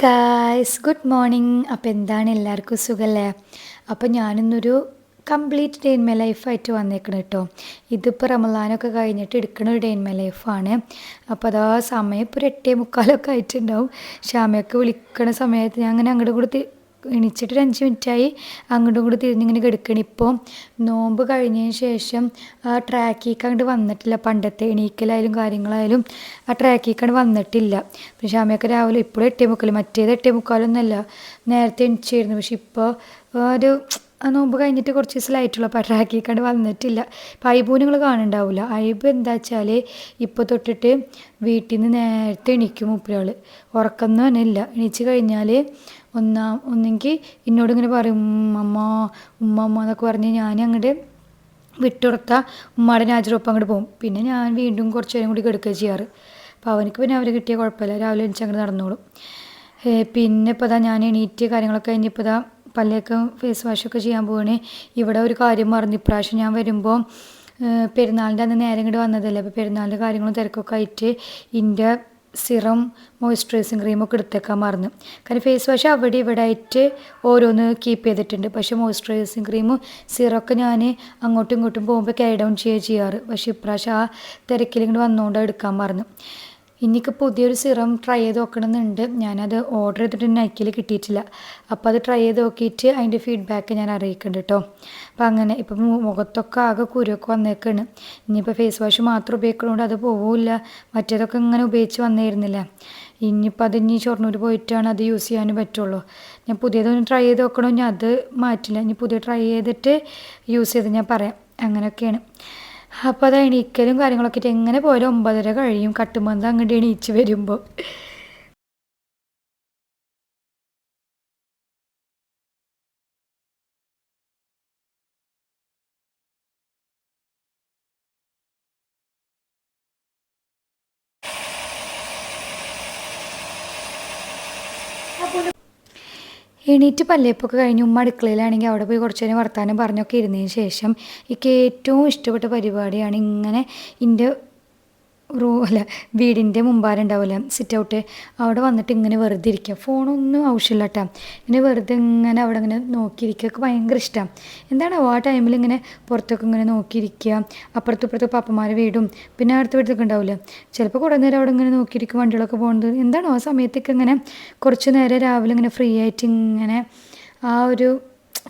Guys good morning. അപ്പോൾ എന്താണ് എല്ലാവർക്കും സുഖമല്ലേ? അപ്പോൾ ഞാനിന്നൊരു കംപ്ലീറ്റ് ഡേ ഇൻ മൈ ലൈഫായിട്ട് വന്നേക്കണം കേട്ടോ. ഇതിപ്പോൾ റമദാനൊക്കെ കഴിഞ്ഞിട്ട് എടുക്കുന്ന ഒരു ഡേ ഇൻ മൈ ലൈഫാണ്. അപ്പോൾ അതാ സമയം ഇപ്പോൾ ഒരു 8:45 ആയിട്ടുണ്ടാവും. ഷാമയൊക്കെ വിളിക്കണ സമയത്ത് ഞാൻ അങ്ങനെ അങ്ങോട്ട് കൂടി എണീച്ചിട്ട് ഒരു 5 മിനിറ്റായി അങ്ങോട്ടും കൂടി തിരിഞ്ഞിങ്ങനെ കിടക്കണം. ഇപ്പോൾ നോമ്പ് കഴിഞ്ഞതിന് ശേഷം ആ ട്രാക്കിലേക്ക് അങ്ങോട്ട് വന്നിട്ടില്ല. പണ്ടത്തെ എണീക്കലായാലും കാര്യങ്ങളായാലും ആ ട്രാക്കിലേക്ക് അങ്ങോട്ട് വന്നിട്ടില്ല. പിന്നെ ഷാമയൊക്കെ രാവിലെ ഇപ്പോഴും 8:45, മറ്റേത് 8:45 നേരത്തെ എണീച്ചായിരുന്നു. പക്ഷെ ഇപ്പോൾ ഒരു നോമ്പ് കഴിഞ്ഞിട്ട് കുറച്ച് ദിവസമായിട്ടുള്ളൂ. അപ്പോൾ ട്രാക്കിക്കാണ്ട് വന്നിട്ടില്ല. അപ്പോൾ ഐബു നിങ്ങൾ കാണുന്നുണ്ടാവില്ല. ഐബു എന്താ വെച്ചാൽ ഇപ്പോൾ തൊട്ടിട്ട് വീട്ടിൽ നിന്ന് നേരത്തെ എണീക്കും. മൂപ്പരാൾ ഉറക്കം തന്നെ ഇല്ല. എണീച്ച് കഴിഞ്ഞാൽ ഒന്നെങ്കിൽ എന്നോടിങ്ങനെ പറയും ഉമ്മ ഉമ്മ എന്നൊക്കെ പറഞ്ഞ് ഞാൻ അങ്ങോട്ട് വിട്ടുകൊടുത്താൽ ഉമ്മയുടെ നാജറൊപ്പം അങ്ങോട്ട് പോകും. പിന്നെ ഞാൻ വീണ്ടും കുറച്ച് നേരം കൂടി കിടക്കുക ചെയ്യാറ്. അപ്പോൾ അവനക്ക് പിന്നെ അവർ കിട്ടിയ കുഴപ്പമില്ല, രാവിലെ എണീച്ച് അങ്ങോട്ട് നടന്നോളും. പിന്നെ ഇപ്പോൾ ഇതാ ഞാൻ എണീറ്റ് കാര്യങ്ങളൊക്കെ കഴിഞ്ഞപ്പോൾ ഇതാ പല്ലൊക്കെ ഫേസ് വാഷൊക്കെ ചെയ്യാൻ പോവാണ്. ഇവിടെ ഒരു കാര്യം മറന്നു. ഇപ്രാവശ്യം ഞാൻ വരുമ്പോൾ പെരുന്നാളിൻ്റെ അന്ന് നേരം ഇങ്ങോട്ട് വന്നതല്ലേ. അപ്പോൾ പെരുന്നാളിൻ്റെ കാര്യങ്ങളും തിരക്കൊക്കെ ആയിട്ട് ഇതിൻ്റെ സിറം മോയ്സ്ചറൈസിങ് ക്രീമൊക്കെ എടുത്തേക്കാൻ മറന്നു. കാരണം ഫേസ് വാഷ് അവിടെ ഇവിടെ ആയിട്ട് ഓരോന്ന് കീപ്പ് ചെയ്തിട്ടുണ്ട്. പക്ഷേ മോയ്സ്ചറൈസിങ് ക്രീമും സിറമൊക്കെ ഞാൻ അങ്ങോട്ടും ഇങ്ങോട്ടും പോകുമ്പോൾ ക്യാരി ഡൗൺ ചെയ്യാറ്. പക്ഷേ ഇപ്രാവശ്യം ആ തിരക്കിൽ ഇങ്ങോട്ട് വന്നുകൊണ്ട് എടുക്കാൻ മറന്നു. എനിക്ക് പുതിയൊരു സിറം ട്രൈ ചെയ്ത് നോക്കണമെന്നുണ്ട്. ഞാനത് ഓർഡർ ചെയ്തിട്ട് നൈക്കിൽ കിട്ടിയിട്ടില്ല. അപ്പോൾ അത് ട്രൈ ചെയ്ത് നോക്കിയിട്ട് അതിൻ്റെ ഫീഡ്ബാക്ക് ഞാൻ അറിയിക്കുന്നുണ്ട് കേട്ടോ. അപ്പോൾ അങ്ങനെ ഇപ്പം മുഖത്തൊക്കെ ആകെ കുരുവൊക്കെ വന്നേക്കാണ്. ഇനിയിപ്പോൾ ഫേസ് വാഷ് മാത്രം ഉപയോഗിക്കണോണ്ട് അത് പോവില്ല. മറ്റേതൊക്കെ ഇങ്ങനെ ഉപയോഗിച്ച് വന്നിരുന്നില്ല. ഇനിയിപ്പോൾ അത് ഇനി ഷൊർണൂർ പോയിട്ടാണ് അത് യൂസ് ചെയ്യാനും പറ്റുള്ളൂ. ഞാൻ പുതിയതൊന്ന് ട്രൈ ചെയ്ത് നോക്കണോ, ഞാൻ അത് മാറ്റില്ല. ഇനി പുതിയ ട്രൈ ചെയ്തിട്ട് യൂസ് ചെയ്ത് ഞാൻ പറയാം. അങ്ങനെയൊക്കെയാണ്. അപ്പോൾ അത് എണീക്കലും കാര്യങ്ങളൊക്കെ ആയിട്ട് എങ്ങനെ പോയാലും 9:30 കഴിയും കട്ടുമ്പന്ത് അങ്ങോട്ട് എണീച്ച് വരുമ്പോൾ. എണീറ്റ് പല്ലേപ്പൊക്കെ കഴിഞ്ഞ് ഉമ്മ അടുക്കളയിലാണെങ്കിൽ അവിടെ പോയി കുറച്ച് നേരം വർത്താനം പറഞ്ഞൊക്കെ ഇരുന്നതിന് ശേഷം എനിക്ക് ഏറ്റവും ഇഷ്ടപ്പെട്ട പരിപാടിയാണ് ഇങ്ങനെ എൻ്റെ വീടിൻ്റെ മുമ്പാരം ഉണ്ടാവില്ല സിറ്റ് ഔട്ട്, അവിടെ വന്നിട്ട് ഇങ്ങനെ വെറുതെ ഇരിക്കുക. ഫോണൊന്നും ആവശ്യമില്ല കേട്ടോ. ഇങ്ങനെ വെറുതെ ഇങ്ങനെ അവിടെ ഇങ്ങനെ നോക്കിയിരിക്കുക ഭയങ്കര ഇഷ്ടമാണ്. എന്താണ് ആ ടൈമിൽ ഇങ്ങനെ പുറത്തൊക്കെ ഇങ്ങനെ നോക്കിയിരിക്കുക. അപ്പുറത്തും ഇപ്പുറത്തും പാപ്പന്മാരെ വീടും പിന്നെ അടുത്ത വീട്ടിലൊക്കെ ഉണ്ടാവില്ല. ചിലപ്പോൾ കുറേ നേരം അവിടെ ഇങ്ങനെ നോക്കിയിരിക്കും വണ്ടികളൊക്കെ പോകുന്നത്. എന്താണോ ആ സമയത്തൊക്കെ ഇങ്ങനെ കുറച്ച് നേരം രാവിലെ ഇങ്ങനെ ഫ്രീ ആയിട്ട് ഇങ്ങനെ ആ ഒരു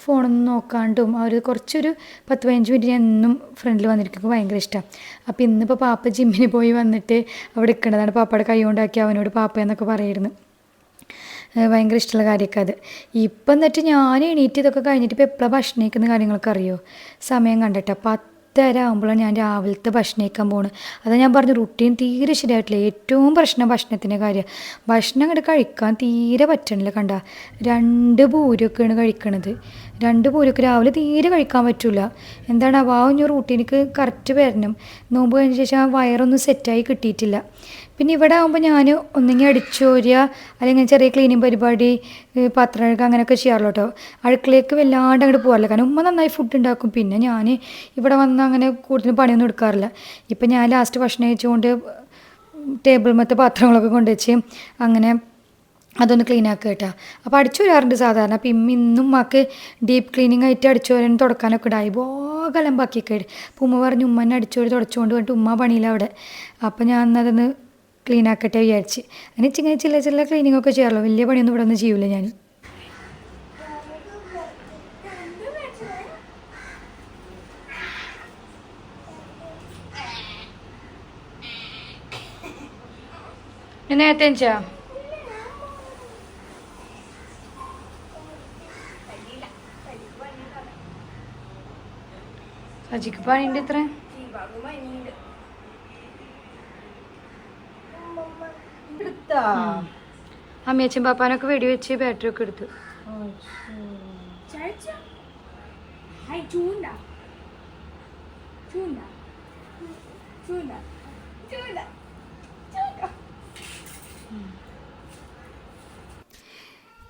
ഫോണൊന്നും നോക്കാണ്ടും ആ ഒരു കുറച്ചൊരു 10-15 മിനിറ്റ് ഞാൻ എന്നും ഫ്രണ്ടിൽ വന്നിരിക്കും. ഭയങ്കര ഇഷ്ടമാണ്. അപ്പോൾ ഇന്നിപ്പോൾ പാപ്പ ജിമ്മിന് പോയി വന്നിട്ട് അവിടെ നിൽക്കേണ്ടതാണ്. പാപ്പയുടെ കൈ കൊണ്ടാക്കി അവനോട് പാപ്പ എന്നൊക്കെ പറയുന്നു. ഭയങ്കര ഇഷ്ടമുള്ള കാര്യമൊക്കെ അത്. ഇപ്പം എന്നിട്ട് ഞാൻ എണീറ്റ് ഇതൊക്കെ കഴിഞ്ഞിട്ട് ഇപ്പോൾ എപ്പോഴാണ് ഭക്ഷണം കഴിക്കുന്ന കാര്യങ്ങളൊക്കെ അറിയോ? സമയം കണ്ടിട്ട് 10:30 ആകുമ്പോഴാണ് ഞാൻ രാവിലത്തെ ഭക്ഷണം കഴിക്കാൻ പോകുന്നത്. അതാണ് ഞാൻ പറഞ്ഞു റുട്ടീൻ തീരെ ശരിയായിട്ടില്ല. ഏറ്റവും പ്രശ്നം ഭക്ഷണത്തിൻ്റെ കാര്യം. ഭക്ഷണം അങ്ങോട്ട് കഴിക്കാൻ തീരെ പറ്റണില്ല. കണ്ട 2 പൂരൊക്കെയാണ് കഴിക്കണത്. 2 പൂരൊക്കെ രാവിലെ തീരെ കഴിക്കാൻ പറ്റില്ല. എന്താണ് ആ ഒരു റൂട്ടീനിക്ക് കറക്റ്റ് വരണം. നോമ്പ് കഴിഞ്ഞ ശേഷം ആ വയറൊന്നും സെറ്റായി കിട്ടിയിട്ടില്ല. പിന്നെ ഇവിടെ ആകുമ്പോൾ ഞാൻ ഒന്നെങ്കിൽ അടിച്ചോരുക അല്ലെങ്കിൽ ചെറിയ ക്ലീനിങ് പരിപാടി, പാത്രം കഴുകുക അങ്ങനെയൊക്കെ ചെയ്യാറുള്ളൂ കേട്ടോ. അടുക്കളയ്ക്ക് വല്ലാണ്ട് അങ്ങോട്ട് പോകാറില്ല. കാരണം ഉമ്മ നന്നായി ഫുഡ് ഉണ്ടാക്കും. പിന്നെ ഞാൻ ഇവിടെ വന്ന് അങ്ങനെ കൂടുതൽ പണിയൊന്നും എടുക്കാറില്ല. ഇപ്പം ഞാൻ ലാസ്റ്റ് ഭക്ഷണം കഴിച്ചുകൊണ്ട് ടേബിൾ മറ്റേ പാത്രങ്ങളൊക്കെ കൊണ്ടുവച്ച് അങ്ങനെ അതൊന്ന് ക്ലീൻ ആക്കുക കേട്ടോ. അപ്പോൾ അടിച്ചു വരാറുണ്ട് സാധാരണ. അപ്പം ഇന്നും ഉമ്മക്ക് ഡീപ്പ് ക്ലീനിങ് ആയിട്ട് അടിച്ചു വരാനും തുടക്കാനൊക്കെ ഇടായി ബോഗ അലമ്പാക്കിയൊക്കെ ഇടും. അപ്പോൾ ഉമ്മ പറഞ്ഞു ഉമ്മനെ അടിച്ചു വരി തുടച്ചുകൊണ്ട് വന്നിട്ട് ഉമ്മ പണിയില്ല അവിടെ. അപ്പോൾ ഞാൻ അതൊന്ന് ക്ലീൻ ആക്കട്ടെ വിചാരിച്ച്. അങ്ങനെ ഇങ്ങനെ ചില ചില ക്ലീനിങ്ങൊക്കെ ചെയ്യാറുള്ളൂ. വലിയ പണിയൊന്നും ഇവിടെ ഒന്നും ചെയ്യൂല ഞാൻ. നേരത്തെ എണിച്ചാ സജിക്ക് പണിയുണ്ട് ഇത്ര. അമ്മയച്ഛൻ പാപ്പാനൊക്കെ വെടിവെച്ച് ബാറ്ററി ഒക്കെ എടുത്തു.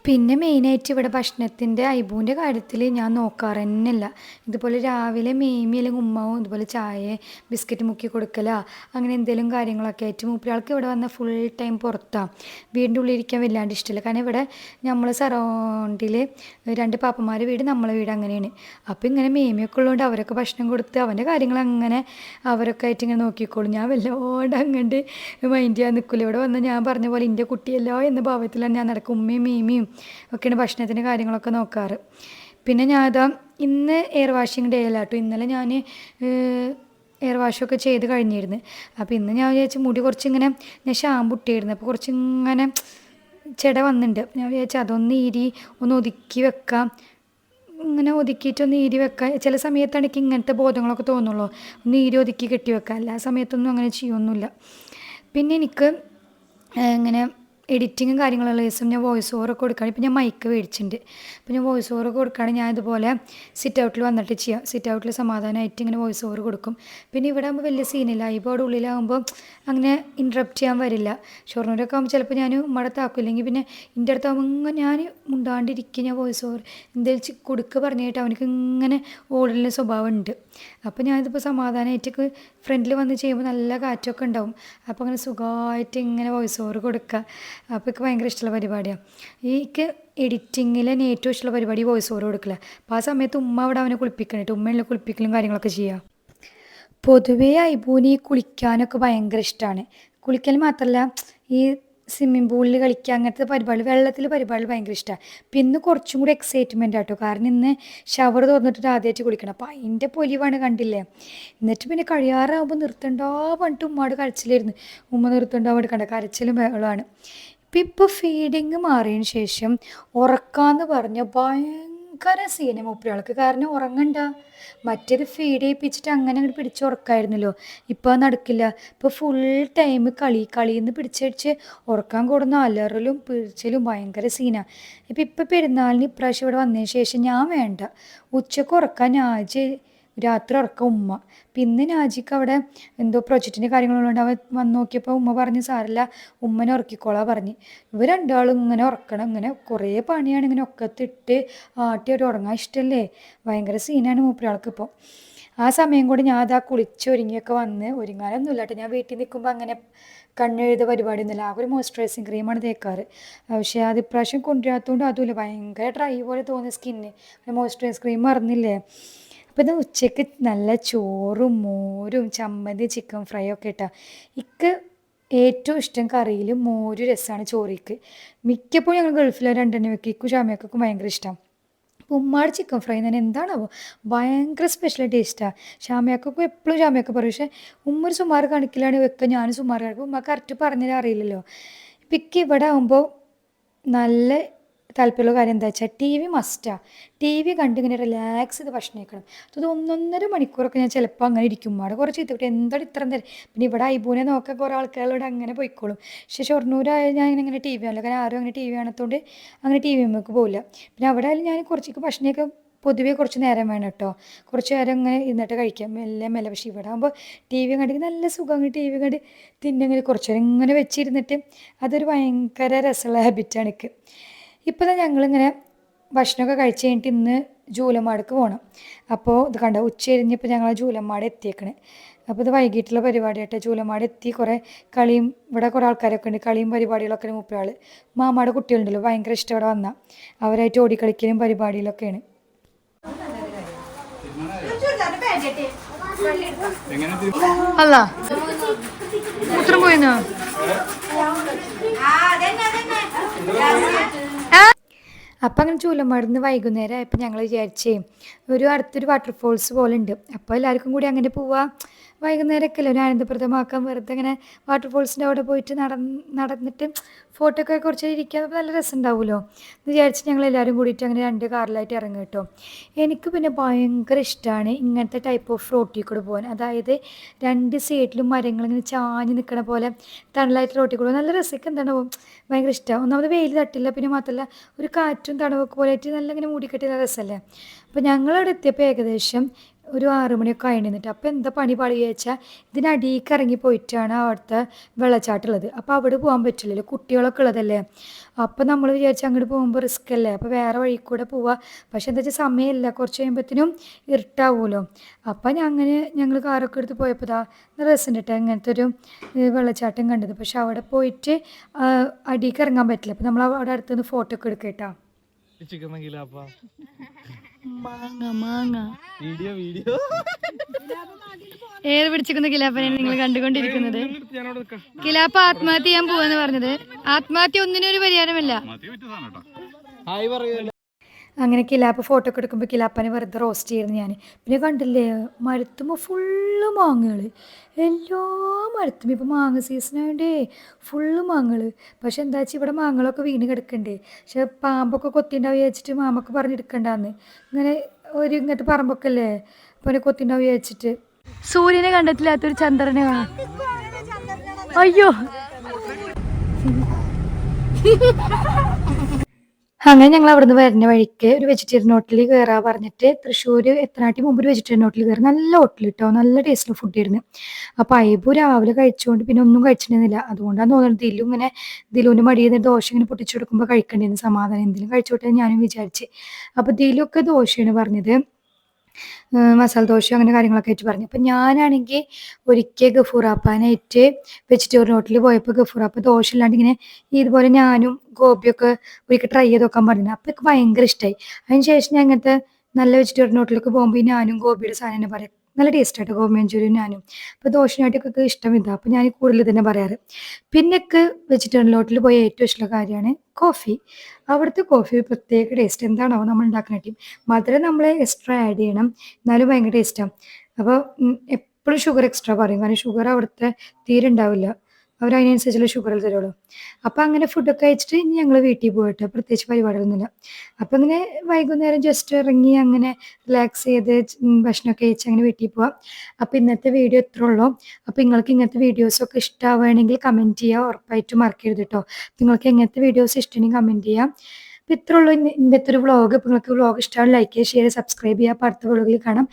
പിന്നെ മെയിനായിട്ട് ഇവിടെ ഭക്ഷണത്തിൻ്റെ ഐബൂൻ്റെ കാര്യത്തിൽ ഞാൻ നോക്കാറ് തന്നെയല്ല. ഇതുപോലെ രാവിലെ മേമി അല്ലെങ്കിൽ ഉമ്മാവും ഇതുപോലെ ചായ ബിസ്ക്കറ്റ് മുക്കി കൊടുക്കലാ അങ്ങനെ എന്തെങ്കിലും കാര്യങ്ങളൊക്കെ ആയിട്ട് മൂപ്പരാൾക്ക് ഇവിടെ വന്ന ഫുൾ ടൈം പുറത്താണ്. വീടിൻ്റെ ഉള്ളിലിരിക്കാൻ വല്ലാണ്ട് ഇഷ്ടമില്ല. കാരണം ഇവിടെ നമ്മൾ സറൗണ്ടിൽ 2 പാപ്പന്മാർ വീട് നമ്മളെ വീട് അങ്ങനെയാണ്. അപ്പോൾ ഇങ്ങനെ മേമിയൊക്കെ ഉള്ളതുകൊണ്ട് അവരൊക്കെ ഭക്ഷണം കൊടുത്ത് അവൻ്റെ കാര്യങ്ങൾ അങ്ങനെ അവരൊക്കെ ആയിട്ട് ഇങ്ങനെ നോക്കിക്കോളും. ഞാൻ വല്ലാണ്ട് അങ്ങോട്ട് മൈൻഡ് ചെയ്യാൻ നിൽക്കില്ല. ഇവിടെ വന്ന് ഞാൻ പറഞ്ഞ പോലെ എൻ്റെ കുട്ടിയല്ലോ എന്ന ഭാവത്തിലാണ് ഞാൻ നടക്കും. ഉമ്മയും മേമിയും ഒക്കെയാണ് ഭക്ഷണത്തിൻ്റെ കാര്യങ്ങളൊക്കെ നോക്കാറ്. പിന്നെ ഞാനതാ ഇന്ന് എയർ വാഷിങ് ഡേ അല്ല കേട്ടോ. ഇന്നലെ ഞാൻ എയർ വാഷൊക്കെ ചെയ്ത് കഴിഞ്ഞിരുന്നു. അപ്പോൾ ഇന്ന് ഞാൻ വിചാരിച്ചു മുടി കുറച്ചിങ്ങനെ ഞാൻ ഷാമ്പു ഇട്ടിരുന്നു. അപ്പോൾ കുറച്ചിങ്ങനെ ചെട വന്നിട്ടുണ്ട്. ഞാൻ വിചാരിച്ചു അതൊന്ന് ഒന്ന് ഒതുക്കി വെക്കാം. ഇങ്ങനെ ഒതുക്കിയിട്ടൊന്ന് വെക്കാം. ചില സമയത്താണ് എനിക്ക് ഇങ്ങനത്തെ ബോധങ്ങളൊക്കെ തോന്നുള്ളൂ. ഒന്ന് ഒതുക്കി കെട്ടി വെക്കാം. എല്ലാ സമയത്തൊന്നും അങ്ങനെ ചെയ്യൊന്നുമില്ല. പിന്നെ എനിക്ക് ഇങ്ങനെ എഡിറ്റിങ്ങും കാര്യങ്ങളുള്ള ദിവസം ഞാൻ വോയിസ് ഓവറൊക്കെ കൊടുക്കുകയാണ്. ഇപ്പോൾ ഞാൻ മൈക്ക് മേടിച്ചിട്ടുണ്ട്. അപ്പോൾ ഞാൻ വോയിസ് ഓവർ കൊടുക്കുകയാണെങ്കിൽ ഞാൻ ഇതുപോലെ സിറ്റ് ഔട്ടിൽ വന്നിട്ട് ചെയ്യാം. സിറ്റ് ഔട്ടിൽ സമാധാനമായിട്ട് ഇങ്ങനെ വോയിസ് ഓവർ കൊടുക്കും. പിന്നെ ഇവിടെ ആകുമ്പോൾ വലിയ സീനില്ല. ഇപ്പോൾ അവിടെ ഉള്ളിലാകുമ്പോൾ അങ്ങനെ ഇൻട്രപ്റ്റ് ചെയ്യാൻ വരില്ല. ഷൊർണൂരൊക്കെ ആകുമ്പോൾ ചിലപ്പോൾ ഞാൻ ഉമ്മടത്താക്കും. ഇല്ലെങ്കിൽ പിന്നെ എൻ്റെ അടുത്താകുമ്പോൾ ഞാൻ മുണ്ടാണ്ടിരിക്കും. ഞാൻ വോയിസ് ഓവർ എന്തെങ്കിലും കൊടുക്കുക പറഞ്ഞിട്ട് അവനക്ക് ഇങ്ങനെ ഓടലിൻ്റെ സ്വഭാവം ഉണ്ട്. അപ്പോൾ ഞാനിതിപ്പോൾ സമാധാനമായിട്ട് ഫ്രണ്ടിൽ വന്ന് ചെയ്യുമ്പോൾ നല്ല കാറ്റൊക്കെ ഉണ്ടാവും. അപ്പോൾ അങ്ങനെ സുഖമായിട്ട് ഇങ്ങനെ വോയിസ് ഓവർ കൊടുക്കുക. അപ്പോൾ എനിക്ക് ഭയങ്കര ഇഷ്ടമുള്ള പരിപാടിയാണ്. എനിക്ക് എഡിറ്റിങ്ങിൽ ഏറ്റവും ഇഷ്ടമുള്ള പരിപാടി വോയിസ് ഓവർ കൊടുക്കില്ല. അപ്പോൾ ആ സമയത്ത് ഉമ്മ അവിടെ അവനെ കുളിപ്പിക്കണിട്ട് ഉമ്മയുള്ള കുളിപ്പിക്കലും കാര്യങ്ങളൊക്കെ ചെയ്യുക. പൊതുവേ ഐബൂന് ഈ കുളിക്കാനൊക്കെ ഭയങ്കര ഇഷ്ടമാണ്. കുളിക്കൽ മാത്രമല്ല ഈ സ്വിമ്മിങ് പൂളിൽ കളിക്കുക അങ്ങനത്തെ പരിപാടി വെള്ളത്തിൽ പരിപാടികൾ ഭയങ്കര ഇഷ്ടമാണ്. പിന്നെ കുറച്ചും കൂടി എക്സൈറ്റ്മെൻ്റ് ആട്ടോ. കാരണം ഇന്ന് ഷവർ തുറന്നിട്ട് ആദ്യമായിട്ട് കുളിക്കണം. അപ്പോൾ അതിൻ്റെ പൊലിവാണ് കണ്ടില്ലേ. എന്നിട്ട് പിന്നെ കഴിയാറാകുമ്പോൾ നിർത്തണ്ടോ പറഞ്ഞിട്ട് ഉമ്മയോട് കരച്ചിലായിരുന്നു. ഉമ്മ നിർത്തണ്ടോ എടുക്കണ്ട കരച്ചിലും വെള്ളമാണ്. ഇപ്പോൾ ഫീഡിങ് മാറിയതിന് ശേഷം ഉറക്കാന്ന് പറഞ്ഞ ഭയങ്കര സീന മൂപ്പരാൾക്ക്. കാരണം ഉറങ്ങണ്ട. മറ്റേത് ഫീഡ് ചെയ്യിപ്പിച്ചിട്ട് അങ്ങനെ അങ്ങോട്ട് പിടിച്ചുറക്കായിരുന്നല്ലോ. ഇപ്പോൾ അത് നടക്കില്ല. ഇപ്പോൾ ഫുൾ ടൈം കളിന്ന് പിടിച്ചടിച്ച് ഉറക്കാൻ കൂടുന്ന അലറലും പിടിച്ചലും ഭയങ്കര സീനാണ്. ഇപ്പോൾ പെരുന്നാളിന് ഇപ്രാവശ്യം ഇവിടെ വന്നതിന് ശേഷം ഞാൻ വേണ്ട ഉച്ചക്ക് ഉറക്കാൻ നാജി രാത്രി ഉറക്കം ഉമ്മ. പിന്നെ നാജിക്ക് അവിടെ എന്തോ പ്രൊജക്റ്റിൻ്റെ കാര്യങ്ങളുള്ളതുകൊണ്ട് അവൻ വന്ന് നോക്കിയപ്പോൾ ഉമ്മ പറഞ്ഞ് സാരല്ല ഉമ്മനെ ഉറക്കിക്കോളാ പറഞ്ഞ്. ഇവർ രണ്ടാളും ഇങ്ങനെ ഉറക്കണം. ഇങ്ങനെ കുറേ പണിയാണ്. ഇങ്ങനെ ഒക്കത്തിട്ട് ആട്ടി ഒരു ഉറങ്ങാൻ ഇഷ്ടമല്ലേ. ഭയങ്കര സീനാണ് മൂപ്പരാൾക്ക് ഇപ്പോൾ. ആ സമയം കൂടി ഞാൻ അതാ കുളിച്ചൊരുങ്ങിയൊക്കെ വന്ന് ഒരുങ്ങാനൊന്നുമില്ല കേട്ടോ. ഞാൻ വീട്ടിൽ നിൽക്കുമ്പോൾ അങ്ങനെ കണ്ണെഴുത പരിപാടിയൊന്നുമില്ല. ആ ഒരു മോയ്സ്ചറൈസിങ് ക്രീമാണ് തേക്കാറ്. പക്ഷേ അത് ഇപ്രാവശ്യം കൊണ്ടുവരാത്തതുകൊണ്ട് അതുമില്ല. ഭയങ്കര ഡ്രൈ പോലെ തോന്നിയ സ്കിന്ന്. Moisturising cream മറന്നില്ലേ. അപ്പോൾ ഇത് ഉച്ചയ്ക്ക് നല്ല ചോറും മോരും ചമ്മന്തി ചിക്കൻ ഫ്രൈ ഒക്കെ ഇട്ടാൽ ഇക്ക് ഏറ്റവും ഇഷ്ടം കറിയിൽ മോര് രസമാണ് ചോറിക്ക്. മിക്കപ്പോഴും ഞങ്ങൾ ഗൾഫിൽ 2 വെക്കും. ഇക്കും ഷാമിയൊക്കെ ഭയങ്കര ഇഷ്ടമാണ്. അപ്പോൾ ഉമ്മാട് ചിക്കൻ ഫ്രൈ തന്നെ എന്താണാവോ ഭയങ്കര സ്പെഷ്യൽ ടേസ്റ്റാണ്. ഷാമിയാക്കൊക്കെ എപ്പോഴും ഷാമിയൊക്കെ പറയും. പക്ഷേ ഉമ്മ ഒരു സുമാറ് കണക്കിലാണ് വെക്കുക. ഞാനും സുമാറ് കണക്കും. ഉമ്മ കറക്റ്റ് പറഞ്ഞാൽ അറിയില്ലല്ലോ. ഇപ്പം ഇക്ക് ഇവിടെ ആകുമ്പോൾ നല്ല താല്പര്യമുള്ള കാര്യം എന്താ വെച്ചാൽ ടി വി മസ്റ്റാണ്. ടി വി കണ്ട് ഇങ്ങനെ റിലാക്സ് ചെയ്ത് ഭക്ഷണം കഴിക്കണം. അത് 1.5 മണിക്കൂറൊക്കെ ഞാൻ ചിലപ്പോൾ അങ്ങനെ ഇരിക്കും. അവിടെ കുറച്ച് ചെയ്തിട്ട് എന്താണ് ഇത്ര നേരം. പിന്നെ ഇവിടെ ഐബൂനെ നോക്കാൻ കുറേ ആൾക്കാരോട് അങ്ങനെ പോയിക്കോളും. പക്ഷേ ഷൊർണൂരായ ഞാൻ ഇങ്ങനെ ടി വി ആണല്ലോ. കാരണം ആരും അങ്ങനെ ടി വി കാണത്തോണ്ട് അങ്ങനെ ടി വി നമുക്ക് പോകില്ല. പിന്നെ അവിടെ ആയാലും ഞാൻ കുറച്ചൊക്കെ ഭക്ഷണമൊക്കെ പൊതുവേ കുറച്ച് നേരം വേണം കേട്ടോ. കുറച്ച് നേരം ഇങ്ങനെ ഇരുന്നിട്ട് കഴിക്കാം മെല്ലെ. പക്ഷേ ഇവിടെ ആകുമ്പോൾ ടി വി കണ്ടെങ്കിൽ നല്ല സുഖം. ടി വി കണ്ട് തിന്നെങ്കിൽ കുറച്ച് നേരം ഇങ്ങനെ വെച്ചിരുന്നിട്ട് അതൊരു ഭയങ്കര രസമുള്ള ഹാബിറ്റാണ് എനിക്ക്. ഇപ്പോൾ ഞങ്ങളിങ്ങനെ ഭക്ഷണമൊക്കെ കഴിച്ച് കഴിഞ്ഞിട്ട് ഇന്ന് ജൂലമാടക്ക് പോകണം. അപ്പോൾ ഇത് കണ്ട ഉച്ചരിഞ്ഞപ്പോൾ ഞങ്ങൾ ജൂലമാട് എത്തിയേക്കണേ. അപ്പോൾ ഇത് വൈകിട്ടുള്ള പരിപാടിയായിട്ട് ജൂലമാട് എത്തി. കുറേ കളിയും ഇവിടെ കുറേ ആൾക്കാരൊക്കെ ഉണ്ട്. കളിയും പരിപാടികളൊക്കെ മൂപ്പരാൾ മാമാടെ കുട്ടികളുണ്ടല്ലോ ഭയങ്കര ഇഷ്ടം ഇവിടെ വന്നാൽ അവരായിട്ട് ഓടിക്കളിക്കലും പരിപാടിയിലൊക്കെയാണ്. അല്ല മൂത്രം പോയിന്നോ? അപ്പം അങ്ങനെ ചൂലമാടുന്ന് വൈകുന്നേരം ആയപ്പോൾ ഞങ്ങൾ വിചാരിച്ചേ അടുത്തൊരു വാട്ടർഫോൾസ് പോലെ ഉണ്ട്. അപ്പോൾ എല്ലാവർക്കും കൂടി അങ്ങനെ പോവാം. വൈകുന്നേരമൊക്കെ അല്ലേ ഒരു ആനന്ദപ്രദമാക്കാൻ വെറുതെ ഇങ്ങനെ വാട്ടർഫോൾസിൻ്റെ അവിടെ പോയിട്ട് നടന്നിട്ട് ഫോട്ടോ ഒക്കെ കുറച്ച് ഇരിക്കാൻ നല്ല രസം ഉണ്ടാവുമല്ലോ എന്ന് വിചാരിച്ച് ഞങ്ങൾ എല്ലാവരും കൂടിയിട്ട് അങ്ങനെ 2 കാറിലായിട്ട് ഇറങ്ങും കേട്ടോ. എനിക്ക് പിന്നെ ഭയങ്കര ഇഷ്ടമാണ് ഇങ്ങനത്തെ ടൈപ്പ് ഓഫ് റോട്ടിൽ കൂടെ പോകാൻ. അതായത് 2 സൈഡിലും മരങ്ങളിങ്ങനെ ചാഞ്ഞ് നിൽക്കണ പോലെ തണലായിട്ട് റോട്ടിൽ കൂടെ നല്ല രസമൊക്കെ എന്താണ് ഭയങ്കര ഇഷ്ടമാണ്. ഒന്നാമത് വെയിൽ തട്ടില്ല. പിന്നെ മാത്രമല്ല ഒരു കാറ്റും തണവൊക്കെ പോലെ ആയിട്ട് നല്ല ഇങ്ങനെ മൂടിക്കെട്ടിയ രസമല്ലേ. അപ്പോൾ ഞങ്ങളവിടെ എത്തിയപ്പോൾ ഏകദേശം ഒരു 6 മണിയൊക്കെ കഴിഞ്ഞിട്ട് അപ്പോൾ എന്താ പണി പാടി വെച്ചാൽ ഇതിനടിയിലേക്ക് ഇറങ്ങി പോയിട്ടാണ് അവിടുത്തെ വെള്ളച്ചാട്ടമുള്ളത്. അപ്പോൾ അവിടെ പോകാൻ പറ്റില്ലല്ലോ, കുട്ടികളൊക്കെ ഉള്ളതല്ലേ. അപ്പോൾ നമ്മൾ വിചാരിച്ച് അങ്ങോട്ട് പോകുമ്പോൾ റിസ്ക് അല്ലേ, അപ്പോൾ വേറെ വഴി കൂടെ പോവാം. പക്ഷെ എന്താ വെച്ചാൽ സമയമില്ല, കുറച്ച് കഴിയുമ്പോഴത്തേനും ഇരുട്ടാവുമല്ലോ. അപ്പം ഞങ്ങൾ കാറൊക്കെ എടുത്ത് പോയപ്പോൾ രസമുണ്ട് കേട്ടോ ഇങ്ങനത്തെ ഒരു വെള്ളച്ചാട്ടം കണ്ടത്. പക്ഷെ അവിടെ പോയിട്ട് അടിയിലേക്ക് ഇറങ്ങാൻ പറ്റില്ല. അപ്പോൾ നമ്മൾ അവിടെ അടുത്തുനിന്ന് ഫോട്ടോ ഒക്കെ എടുക്കാം കേട്ടോ. ഏത് പിടിച്ചിരിക്കുന്ന കിലാപ്പനെയാണ് നിങ്ങൾ കണ്ടുകൊണ്ടിരിക്കുന്നത്. കിലാപ്പ ആത്മഹത്യ ചെയ്യാൻ പോവാന്ന് പറഞ്ഞത്. ആത്മഹത്യ ഒന്നിനും ഒരു പരിഹാരമല്ല. അങ്ങനെ കിലാപ്പ് ഫോട്ടോ ഒക്കെ എടുക്കുമ്പോൾ കിലാപ്പനെ വെറുതെ റോസ്റ്റ് ചെയ്യുന്നു ഞാൻ. പിന്നെ കണ്ടില്ലേ മരത്തുമ്പോൾ ഫുള്ള് മാങ്ങകൾ, എല്ലാ മരത്തും ഇപ്പോൾ മാങ്ങ സീസണായതുകൊണ്ടേ ഫുള്ള് മാങ്ങകൾ. പക്ഷെ എന്താ വെച്ചാൽ ഇവിടെ മാങ്ങകളൊക്കെ വീണ് കിടക്കണ്ടേ. പക്ഷെ പാമ്പൊക്കെ കൊത്തിണ്ടാവും വിചാരിച്ചിട്ട് മാമക്ക് പറഞ്ഞെടുക്കണ്ടാന്ന്. ഇങ്ങനെ ഒരു ഇങ്ങനത്തെ പറമ്പൊക്കെ അല്ലേ, അപ്പോൾ കൊത്തിണ്ടാവും വിചാരിച്ചിട്ട്. സൂര്യനെ കണ്ടിട്ടില്ലാത്തൊരു ചന്ദ്രനെ കാണാം. അയ്യോ അങ്ങനെ ഞങ്ങൾ അവിടുന്ന് വരുന്ന വഴിക്ക് ഒരു വെജിറ്റേറിയൻ ഹോട്ടലിൽ കയറാൻ പറഞ്ഞിട്ട് തൃശ്ശൂർ എത്തനാട്ടി മുമ്പ് ഒരു വെജിറ്റേറിയൻ ഹോട്ടലിൽ കയറി. നല്ല ഹോട്ടൽ കിട്ടോ, നല്ല ടേസ്റ്റിൽ ഫുഡ് ആയിരുന്നു. അപ്പോൾ അയബു രാവിലെ കഴിച്ചുകൊണ്ട് പിന്നെ ഒന്നും കഴിച്ചിട്ടുന്നില്ല. അതുകൊണ്ടാണ് തോന്നുന്നത് ദിലുവിൻ്റെ മടിയിൽ നിന്ന് ദോശ ഇങ്ങനെ പൊട്ടിച്ചു കൊടുക്കുമ്പോൾ കഴിക്കേണ്ടിയിരുന്നു. സമാധാനം എന്തെങ്കിലും കഴിച്ചോട്ടെ ഞാനും വിചാരിച്ച്. അപ്പോൾ ദിലുവൊക്കെ ദോശയാണ് പറഞ്ഞത്, മസാല ദോശ അങ്ങനെ കാര്യങ്ങളൊക്കെ ആയിട്ട് പറഞ്ഞു. അപ്പം ഞാനാണെങ്കിൽ ഒരിക്കൽ ഗഫൂറാപ്പാനായിട്ട് വെജിറ്റേറിയൻ ഹോട്ടലിൽ പോയപ്പോൾ ഗഫൂറാപ്പ ദോശ ഇല്ലാണ്ട് ഇങ്ങനെ ഇതുപോലെ ഞാനും ഗോപിയൊക്കെ ഒരിക്കൽ ട്രൈ ചെയ്ത് നോക്കാൻ പറഞ്ഞു. അപ്പോൾ എനിക്ക് ഭയങ്കര ഇഷ്ടമായി. അതിന് ശേഷം ഞാൻ അങ്ങനത്തെ നല്ല വെജിറ്റേറിയൻ ഹോട്ടലിലൊക്കെ പോകുമ്പോൾ ഞാനും ഗോപിയുടെ സാധനം തന്നെ പറയാം. നല്ല ടേസ്റ്റായിട്ട് ഗോപി മഞ്ചൂരിയൻ ഞാനും. അപ്പോൾ ദോശനായിട്ടൊക്കെ ഇഷ്ടം ഇതാ. അപ്പോൾ ഞാൻ കൂടുതൽ തന്നെ പറയാറ്. പിന്നൊക്കെ വെജിറ്റേറിയൻ ഹോട്ടലിൽ പോയ ഏറ്റവും ഇഷ്ടമുള്ള കാര്യമാണ് കോഫി. അവിടുത്തെ കോഫി പ്രത്യേക ടേസ്റ്റ്. എന്താണോ നമ്മൾ ഉണ്ടാക്കുന്ന ടീം മധുരം നമ്മൾ എക്സ്ട്രാ ആഡ് ചെയ്യണം, എന്നാലും ഭയങ്കര ടേസ്റ്റാണ്. അപ്പോൾ എപ്പോഴും ഷുഗർ എക്സ്ട്രാ പറയും, കാരണം ഷുഗർ അവിടുത്തെ തീരെ ഉണ്ടാവില്ല. അവർ അതിനനുസരിച്ചുള്ള ഷുഗറിൽ തരുള്ളൂ. അപ്പോൾ അങ്ങനെ ഫുഡൊക്കെ കഴിച്ചിട്ട് ഇനി ഞങ്ങൾ വീട്ടിൽ പോയിട്ട് പ്രത്യേകിച്ച് പരിപാടികളൊന്നുമില്ല. അപ്പോൾ ഇങ്ങനെ വൈകുന്നേരം ജസ്റ്റ് ഇറങ്ങി അങ്ങനെ റിലാക്സ് ചെയ്ത് ഭക്ഷണമൊക്കെ കഴിച്ച് അങ്ങനെ വീട്ടിൽ പോവാം. അപ്പോൾ ഇന്നത്തെ വീഡിയോ ഇത്രേ ഉള്ളൂ. അപ്പോൾ നിങ്ങൾക്ക് ഇങ്ങനത്തെ വീഡിയോസൊക്കെ ഇഷ്ടമാവുകയാണെങ്കിൽ കമൻറ്റ് ചെയ്യുക, ഉറപ്പായിട്ടും മറക്കരുത് കേട്ടോ. നിങ്ങൾക്ക് എങ്ങനത്തെ വീഡിയോസ് ഇഷ്ടമാണെങ്കിൽ കമൻറ്റ് ചെയ്യാം. അപ്പോൾ ഇത്രേ ഉള്ളൂ ഇന്നത്തെ ഒരു വ്ളോഗ്. ഇപ്പോൾ നിങ്ങൾക്ക് വ്ളോഗ് ഇഷ്ടമാണ് ലൈക്ക് ചെയ്യുക, ഷെയർ, സബ്സ്ക്രൈബ് ചെയ്യുക. അപ്പോൾ അടുത്ത വ്ളോഗിൽ കാണാം.